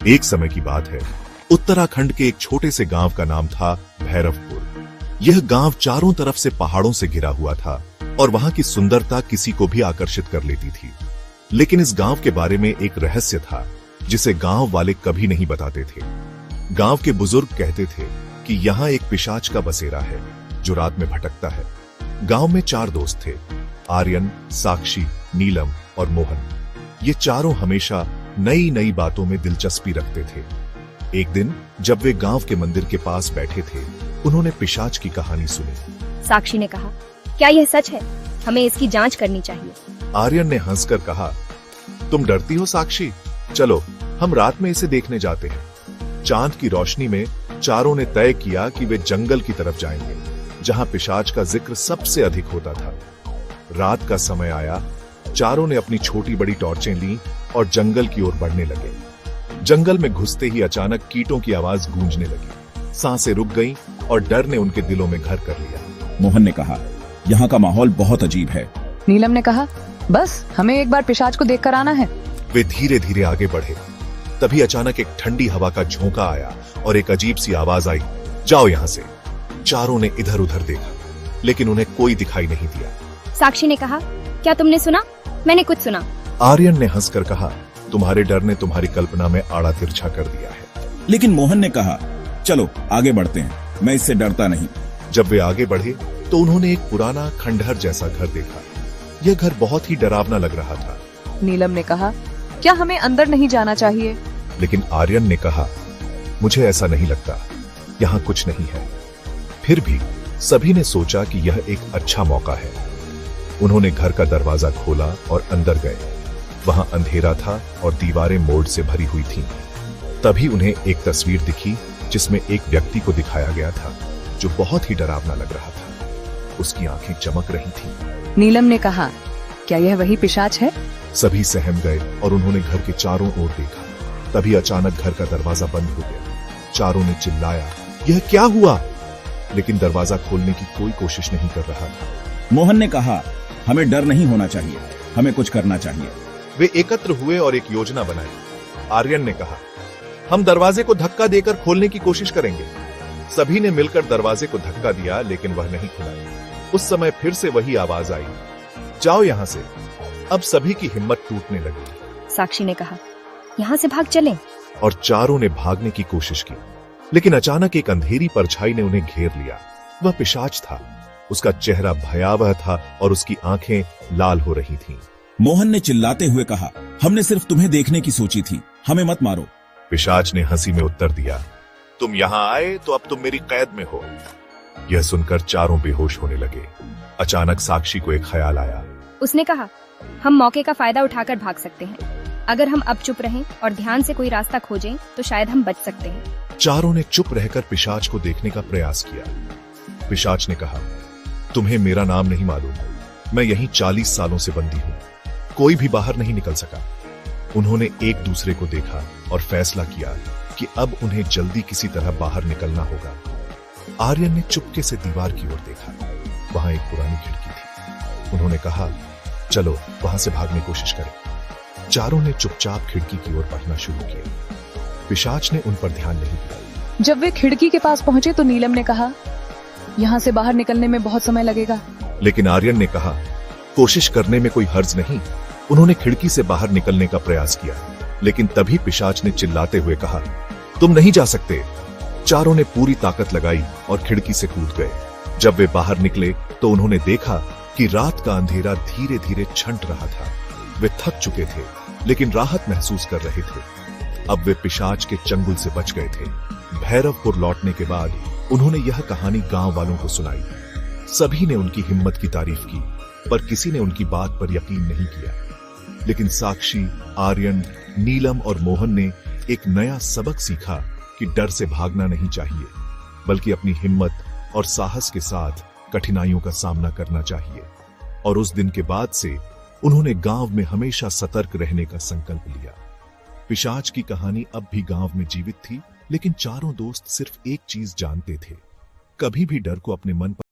एक समय की बात है, उत्तराखंड के एक छोटे से गांव का नाम था भैरवपुर। यह गांव चारों तरफ से पहाड़ों से घिरा हुआ था और वहां की सुंदरता किसी को भी आकर्षित कर लेती थी। लेकिन इस गांव के बारे में एक रहस्य था जिसे गांव वाले कभी नहीं बताते थे। गांव के बुजुर्ग कहते थे कि यहाँ एक पिशाच का बसेरा है जो रात में भटकता है। गांव में 4 दोस्त थे, आर्यन, साक्षी, नीलम और मोहन। ये चारों हमेशा नई नई बातों में दिलचस्पी रखते थे। एक दिन जब वे गांव के मंदिर के पास बैठे थे, उन्होंने पिशाच की कहानी सुनी। साक्षी ने कहा, क्या यह सच है? हमें इसकी जांच करनी चाहिए। आर्यन ने हंसकर कहा, तुम डरती हो साक्षी? चलो हम रात में इसे देखने जाते हैं। चांद की रोशनी में चारों ने तय किया कि वे जंगल की तरफ जाएंगे, जहां पिशाच का जिक्र सबसे अधिक होता था। रात का समय आया, चारों ने अपनी छोटी बड़ी टॉर्चें लीं और जंगल की ओर बढ़ने लगे। जंगल में घुसते ही अचानक कीटों की आवाज गूंजने लगी। सांसें रुक गईं और डर ने उनके दिलों में घर कर लिया। मोहन ने कहा, यहाँ का माहौल बहुत अजीब है। नीलम ने कहा, बस हमें एक बार पिशाच को देखकर आना है। वे धीरे धीरे आगे बढ़े। तभी अचानक एक ठंडी हवा का झोंका आया और एक अजीब सी आवाज आई, जाओ यहाँ से। चारों ने इधर उधर देखा, लेकिन उन्हें कोई दिखाई नहीं दिया। साक्षी ने कहा, क्या तुमने सुना? मैंने कुछ सुना। आर्यन ने हंसकर कहा, तुम्हारे डर ने तुम्हारी कल्पना में आड़ा तिरछा कर दिया है। लेकिन मोहन ने कहा, चलो आगे बढ़ते हैं, मैं इससे डरता नहीं। जब वे आगे बढ़े तो उन्होंने एक पुराना खंडहर जैसा घर देखा। यह घर बहुत ही डरावना लग रहा था। नीलम ने कहा, क्या हमें अंदर नहीं जाना चाहिए? लेकिन आर्यन ने कहा, मुझे ऐसा नहीं लगता, यहाँ कुछ नहीं है। फिर भी सभी ने सोचा कि यह एक अच्छा मौका है। उन्होंने घर का दरवाजा खोला और अंदर गए। वहां अंधेरा था और दीवारें मोड़ से भरी हुई थीं। तभी उन्हें एक तस्वीर दिखी जिसमें एक व्यक्ति को दिखाया गया था जो बहुत ही डरावना लग रहा था। उसकी आंखें चमक रही थीं। नीलम ने कहा, क्या यह वही पिशाच है? सभी सहम गए और उन्होंने घर के चारों ओर देखा। तभी अचानक घर का दरवाजा बंद हो गया। चारों ने चिल्लाया, यह क्या हुआ? लेकिन दरवाजा खोलने की कोई कोशिश नहीं कर रहा था। मोहन ने कहा, हमें डर नहीं होना चाहिए, हमें कुछ करना चाहिए। वे एकत्र हुए और एक योजना बनाई। आर्यन ने कहा, हम दरवाजे को धक्का देकर खोलने की कोशिश करेंगे। सभी ने मिलकर दरवाजे को धक्का दिया, लेकिन वह नहीं खुला। उस समय फिर से वही आवाज आई, जाओ यहां से। अब सभी की हिम्मत टूटने लगी। साक्षी ने कहा, यहाँ से भाग चलें। और चारों ने भागने की कोशिश की, लेकिन अचानक एक अंधेरी परछाई ने उन्हें घेर लिया। वह पिशाच था। उसका चेहरा भयावह था और उसकी आंखें लाल हो रही थीं। मोहन ने चिल्लाते हुए कहा, हमने सिर्फ तुम्हें देखने की सोची थी, हमें मत मारो। पिशाच ने हंसी में उत्तर दिया, तुम यहाँ आए तो अब तुम मेरी कैद में हो। यह सुनकर चारों बेहोश होने लगे। अचानक साक्षी को एक ख्याल आया। उसने कहा, हम मौके का फायदा उठाकर भाग सकते हैं। अगर हम अब चुप रहें और ध्यान से कोई रास्ता खोजें तो शायद हम बच सकते हैं। चारों ने चुप रहकर पिशाच को देखने का प्रयास किया। पिशाच ने कहा, तुम्हें मेरा नाम नहीं मालूम, मैं यहीं 40 सालों से बंदी हूं, कोई भी बाहर नहीं निकल सका। उन्होंने एक दूसरे को देखा और फैसला किया कि अब उन्हें जल्दी किसी तरह बाहर निकलना होगा। आर्यन ने चुपके से दीवार की ओर देखा। वहां एक पुरानी खिड़की थी। उन्होंने कहा, चलो वहां से भागने की कोशिश करें। चारों ने चुपचाप खिड़की की ओर बढ़ना शुरू किया। पिशाच ने उन पर ध्यान नहीं दिया। जब वे खिड़की के पास पहुंचे तो नीलम ने कहा, यहाँ से बाहर निकलने में बहुत समय लगेगा। लेकिन आर्यन ने कहा, कोशिश करने में कोई हर्ज नहीं। उन्होंने खिड़की से बाहर निकलने का प्रयास किया, लेकिन तभी पिशाच ने चिल्लाते हुए कहा, तुम नहीं जा सकते। चारों ने पूरी ताकत लगाई और खिड़की से कूद गए। जब वे बाहर निकले तो उन्होंने देखा कि रात का अंधेरा धीरे धीरे छंट रहा था। वे थक चुके थे, लेकिन राहत महसूस कर रहे थे। अब वे पिशाच के चंगुल से बच गए थे। भैरवपुर लौटने के बाद उन्होंने यह कहानी गांव वालों को सुनाई। सभी ने उनकी हिम्मत की तारीफ की, पर किसी ने उनकी बात पर यकीन नहीं किया। लेकिन साक्षी, आर्यन, नीलम और मोहन ने एक नया सबक सीखा कि डर से भागना नहीं चाहिए, बल्कि अपनी हिम्मत और साहस के साथ कठिनाइयों का सामना करना चाहिए। और उस दिन के बाद से उन्होंने गांव में हमेशा सतर्क रहने का संकल्प लिया। पिशाच की कहानी अब भी गांव में जीवित थी, लेकिन चारों दोस्त सिर्फ एक चीज जानते थे, कभी भी डर को अपने मन पर